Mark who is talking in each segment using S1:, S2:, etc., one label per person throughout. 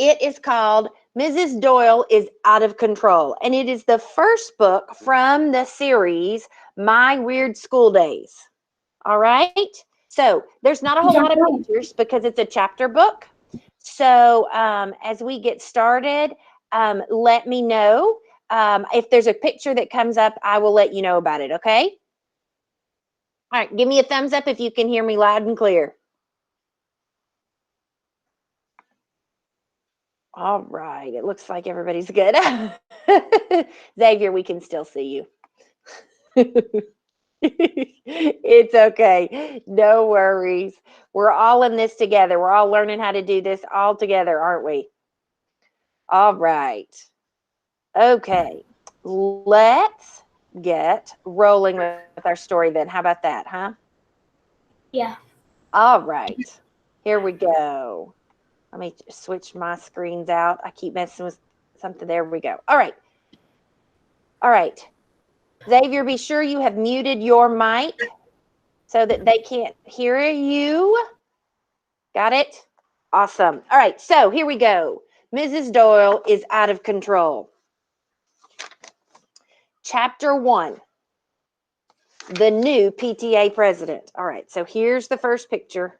S1: It is called Mrs. Doyle is Out of Control, and it is the first book from the series My Weird School Days. All right. So there's not a whole lot of pictures because it's a chapter book. So as we get started, let me know. If there's a picture that comes up, I will let you know about it. Okay. All right. Give me a thumbs up if you can hear me loud and clear. All right. It looks like everybody's good. Xavier, we can still see you. It's okay. No worries. We're all in this together. We're all learning how to do this all together, aren't we? All right. Okay. Let's get rolling with our story then. How about that, huh?
S2: Yeah.
S1: All right. Here we go. Let me switch my screens out. I keep messing with something. There we go. All right. All right. Xavier, be sure you have muted your mic so that they can't hear you. Got it? Awesome. All right, so here we go. Mrs. Doyle is out of control. Chapter 1, the new PTA president. All right, so here's the first picture.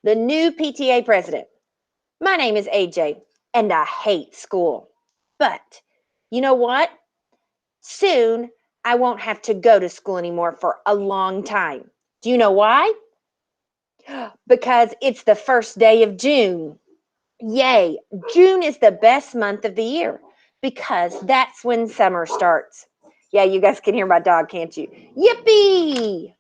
S1: The new PTA president. My name is AJ, and I hate school. But you know what? Soon I won't have to go to school anymore for a long time. Do you know why? Because it's the first day of June. Yay! June is the best month of the year because that's when summer starts. Yeah, you guys can hear my dog, can't you? Yippee!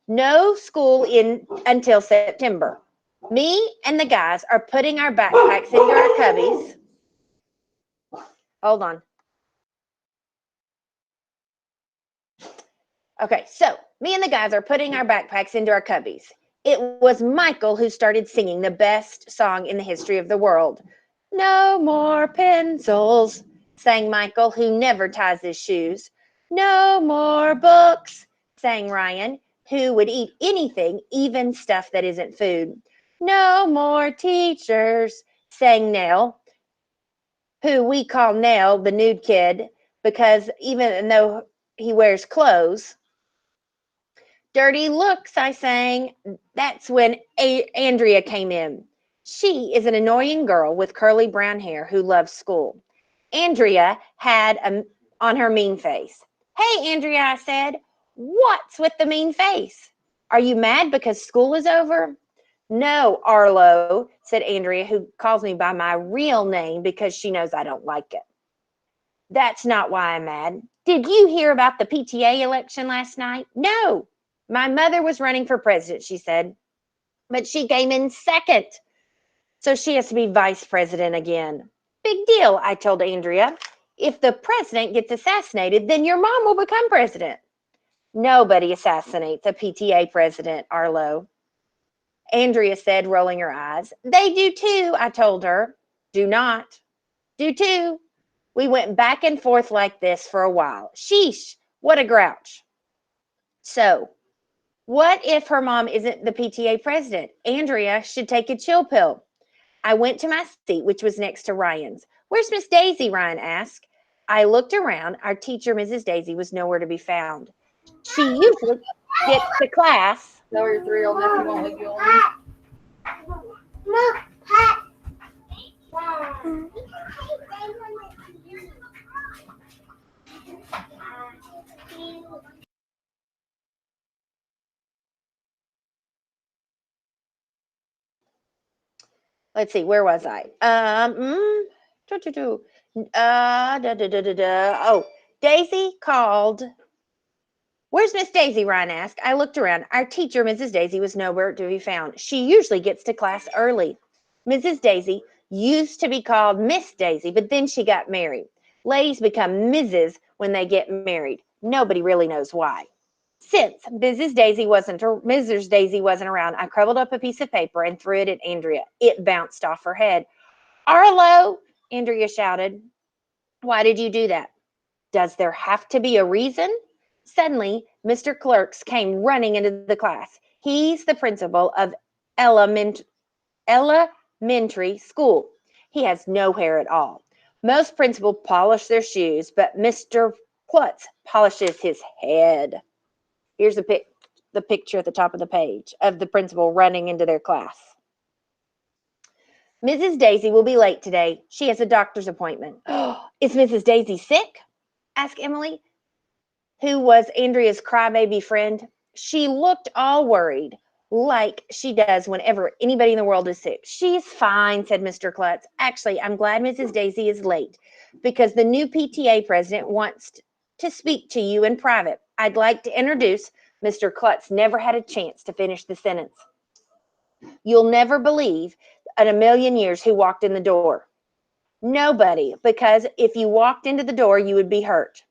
S1: No school in until September. Me and the guys are putting our backpacks into our cubbies. Hold on. Okay, so me and the guys are putting our backpacks into our cubbies. It was Michael who started singing the best song in the history of the world. No more pencils, sang Michael, who never ties his shoes. No more books, sang Ryan, who would eat anything, even stuff that isn't food. No more teachers, sang Nell, who we call Nell, the nude kid, because even though he wears clothes, dirty looks, I sang. That's when Andrea came in. She is an annoying girl with curly brown hair who loves school. Andrea had on her mean face. Hey, Andrea, I said, what's with the mean face? Are you mad because school is over? No, Arlo, said Andrea, who calls me by my real name because she knows I don't like it. That's not why I'm mad. Did you hear about the PTA election last night? No. My mother was running for president, she said, but she came in second. So she has to be vice president again. Big deal, I told Andrea. If the president gets assassinated, then your mom will become president. Nobody assassinates a PTA president, Arlo. Andrea said, rolling her eyes. They do too, I told her. Do not. Do too. We went back and forth like this for a while. Sheesh, what a grouch. So, what if her mom isn't the PTA president? Andrea should take a chill pill. I went to my seat, which was next to Ryan's. Where's Miss Daisy? Ryan asked. I looked around. Our teacher, Mrs. Daisy, was nowhere to be found. She usually gets to class.
S3: Now your 3-year-old nephew won't leave you alone.
S1: Let's see, where was I? Oh, Daisy called. Where's Miss Daisy? Ryan asked. I looked around. Our teacher, Mrs. Daisy, was nowhere to be found. She usually gets to class early. Mrs. Daisy used to be called Miss Daisy, but then she got married. Ladies become Mrs. when they get married. Nobody really knows why. Since Mrs. Daisy wasn't around, I crumpled up a piece of paper and threw it at Andrea. It bounced off her head. Arlo, Andrea shouted. Why did you do that? Does there have to be a reason? Suddenly, Mr. Clerks came running into the class. He's the principal of element, elementary school. He has no hair at all. Most principals polish their shoes, but Mr. Klutz polishes his head. Here's the picture at the top of the page of the principal running into their class. Mrs. Daisy will be late today. She has a doctor's appointment. Is Mrs. Daisy sick? Asked Emily, who was Andrea's crybaby friend. She looked all worried, like she does whenever anybody in the world is sick. She's fine, said Mr. Klutz. Actually, I'm glad Mrs. Daisy is late because the new PTA president wants to speak to you in private. I'd like to introduce. Mr. Klutz never had a chance to finish the sentence. You'll never believe in a million years who walked in the door. Nobody, because if you walked into the door, you would be hurt.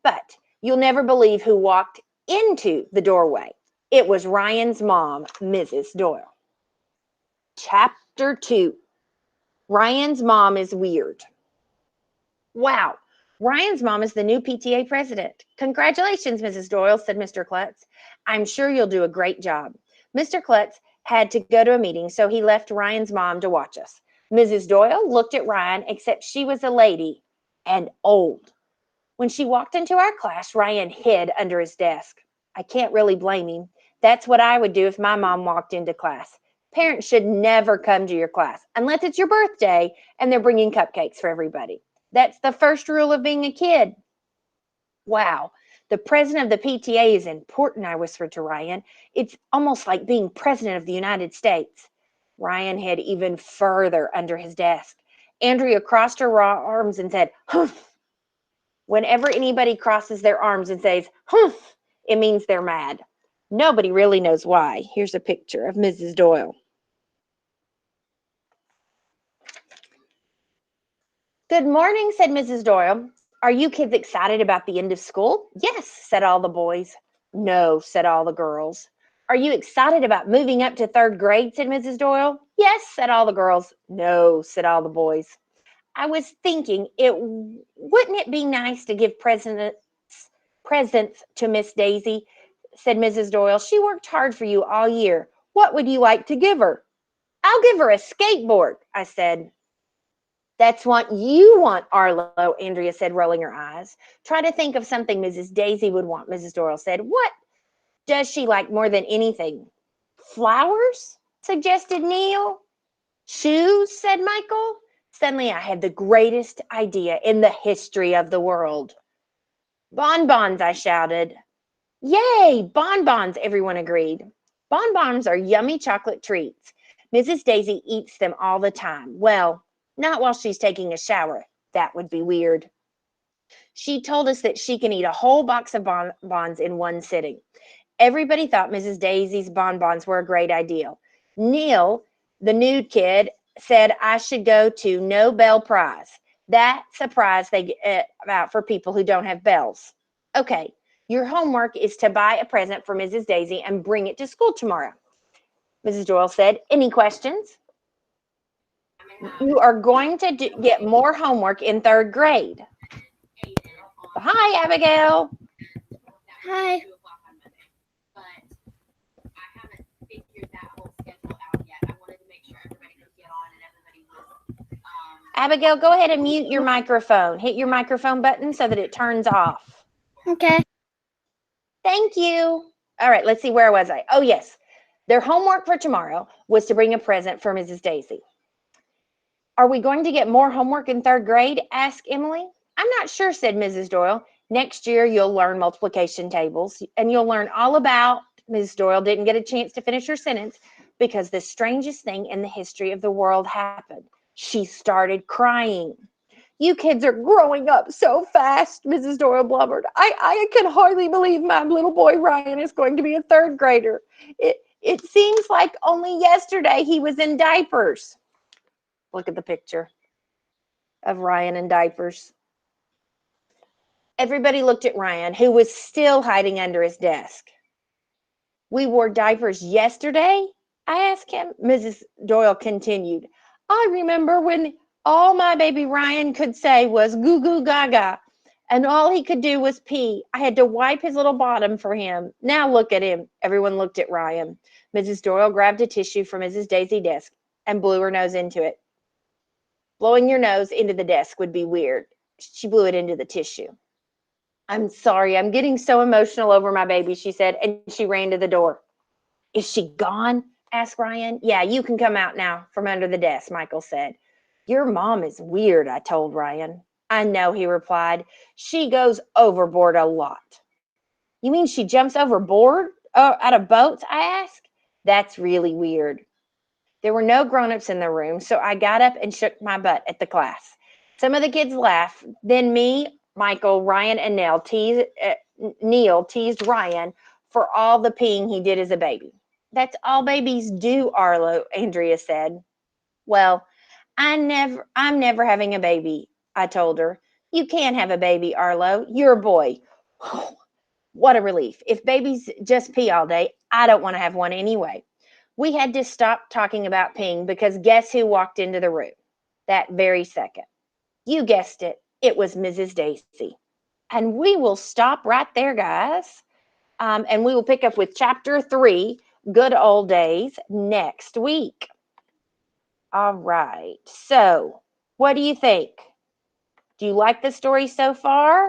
S1: But you'll never believe who walked into the doorway. It was Ryan's mom, Mrs. Doyle. Chapter 2. Ryan's mom is weird. Wow, Ryan's mom is the new PTA president. Congratulations, Mrs. Doyle, said Mr. Klutz. I'm sure you'll do a great job. Mr. Klutz had to go to a meeting, so he left Ryan's mom to watch us. Mrs. Doyle looked at Ryan, except she was a lady and old. When she walked into our class, Ryan hid under his desk. I can't really blame him. That's what I would do if my mom walked into class. Parents should never come to your class unless it's your birthday and they're bringing cupcakes for everybody. That's the first rule of being a kid. Wow, the president of the PTA is important, I whispered to Ryan. It's almost like being president of the United States. Ryan hid even further under his desk. Andrea crossed her arms and said, humph. Whenever anybody crosses their arms and says, humph, it means they're mad. Nobody really knows why. Here's a picture of Mrs. Doyle. Good morning, said Mrs. Doyle. Are you kids excited about the end of school? Yes, said all the boys. No, said all the girls. Are you excited about moving up to third grade, said Mrs. Doyle. Yes, said all the girls. No, said all the boys. I was thinking, wouldn't it be nice to give presents to Miss Daisy, said Mrs. Doyle. She worked hard for you all year. What would you like to give her? I'll give her a skateboard, I said. That's what you want, Arlo, Andrea said, rolling her eyes. Try to think of something Mrs. Daisy would want, Mrs. Doyle said. What does she like more than anything? Flowers, suggested Neil. Shoes, said Michael. Suddenly I had the greatest idea in the history of the world. Bonbons, I shouted. Yay, bonbons, everyone agreed. Bonbons are yummy chocolate treats. Mrs. Daisy eats them all the time. Well, not while she's taking a shower. That would be weird. She told us that she can eat a whole box of bonbons in one sitting. Everybody thought Mrs. Daisy's bonbons were a great idea. Neil, the nude kid, said I should go to Nobel Prize. That's a prize they get out for people who don't have bells. Okay, your homework is to buy a present for Mrs. Daisy and bring it to school tomorrow. Mrs. Doyle said, any questions? You are going to get more homework in third grade. Hi, Abigail.
S2: Hi.
S1: Abigail, go ahead and mute your microphone. Hit your microphone button so that it turns off.
S2: Okay.
S1: Thank you. All right, let's see, where was I? Oh, yes. Their homework for tomorrow was to bring a present for Mrs. Daisy. Are we going to get more homework in third grade? Asked Emily. I'm not sure, said Mrs. Doyle. Next year, you'll learn multiplication tables, and you'll learn all about, Mrs. Doyle didn't get a chance to finish her sentence because the strangest thing in the history of the world happened. She started crying. You kids are growing up so fast, Mrs. Doyle blubbered. I can hardly believe my little boy Ryan is going to be a third grader. It seems like only yesterday he was in diapers. Look at the picture of Ryan in diapers. Everybody looked at Ryan, who was still hiding under his desk. We wore diapers yesterday? I asked him. Mrs. Doyle continued. I remember when all my baby Ryan could say was goo goo gaga. and all he could do was pee. I had to wipe his little bottom for him. Now look at him. Everyone looked at Ryan. Mrs. Doyle grabbed a tissue from Mrs. Daisy's desk and blew her nose into it. Blowing your nose into the desk would be weird. She blew it into the tissue. I'm sorry, I'm getting so emotional over my baby, she said, and she ran to the door. Is she gone? Asked Ryan. Yeah, you can come out now from under the desk, Michael said. Your mom is weird, I told Ryan. I know, he replied. She goes overboard a lot. You mean she jumps overboard out of boats? I asked. That's really weird. There were no grown-ups in the room, so I got up and shook my butt at the class. Some of the kids laughed. Then me, Michael, Ryan, and Neil teased Ryan for all the peeing he did as a baby. That's all babies do, Arlo, Andrea said. Well, I'm never having a baby, I told her. You can't have a baby, Arlo. You're a boy. What a relief. If babies just pee all day, I don't want to have one anyway. We had to stop talking about peeing because guess who walked into the room that very second? You guessed it. It was Mrs. Daisy. And we will stop right there, guys. And we will pick up with chapter 3, Good Old Days, next week. All right. So, what do you think? Do you like the story so far?